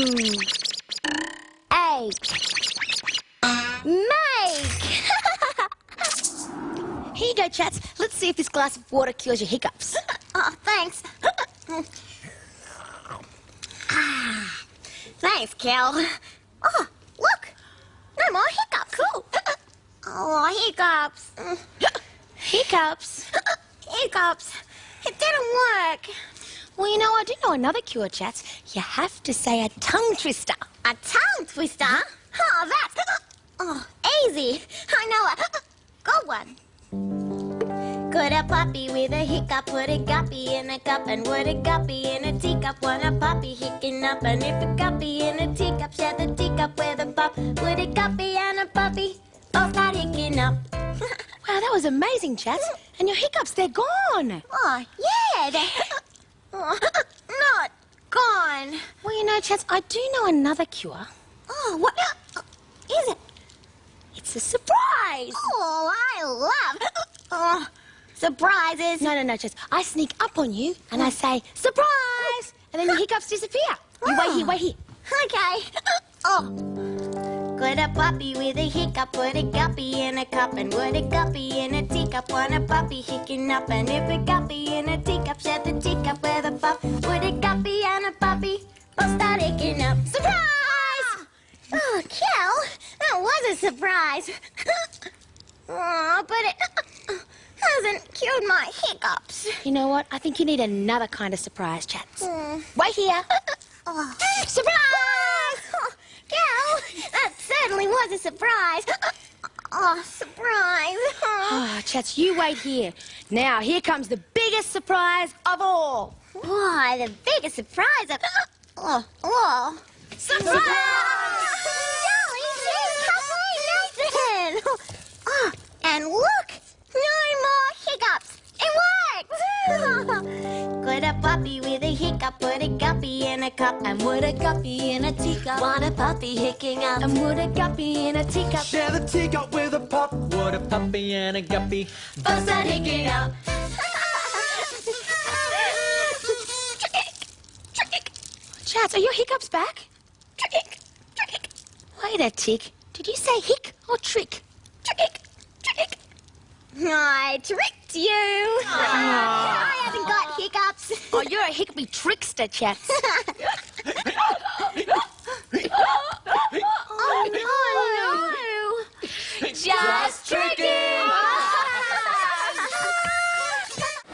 Make. Here you go, chats. Let's see if this glass of water cures your hiccups. Oh, thanks. Thanks, Kel. Oh, look. No more hiccups. Cool. Oh, hiccups. Hiccups? Hiccups. It didn't work. Well, you know, I do know another cure, chats. You have to say a tongue twister. A tongue twister? Oh, that's... Oh, easy. I know a good one. Could a puppy with a hiccup put a guppy in a cup, and would a guppy in a teacup want a puppy hicking up? And if a guppy in a teacup shared the teacup with a pup, would a guppy and a puppy both start hicking up? Wow, that was amazing, chats. And your hiccups, they're gone. Oh, yeah, they're not gone. Well, you know, chats, I do know another cure. Oh, what is it? It's a surprise. Oh, I love surprises. No, chats. I sneak up on you and I say, surprise! And then your hiccups disappear. You wait here. Okay. Oh. Could a puppy with a hiccup put a guppy in a cup, and would a guppy in a teacup want a puppy hicking up? And if a guppy in a teacup shared the teacup with a pup, would a guppy and a puppy both start hicking up? Surprise! Oh, Kel, that was a surprise. Oh, but it hasn't cured my hiccups. You know what? I think you need another kind of surprise, chats. Wait here. Surprise! Oh, Kel, that certainly was a surprise. Oh, surprise. Oh, chats, you wait here. Now, here comes the biggest surprise of all. Why, the biggest surprise of... Oh. Surprise! Kellie, she's halfway melted. Oh, and look, no more hiccups. It worked! Could a puppy with a hiccup put a guppy in a cup, and would a guppy in a teacup want a puppy hicking up? And would a guppy in a teacup share the teacup with a pup? Would a puppy and a guppy both start hicking up? Chats, are your hiccups back? Trick. Wait a tick. Did you say hick or trick? Trick. I tricked you. I haven't got hiccups. Oh, you're a hiccupy trickster, chats.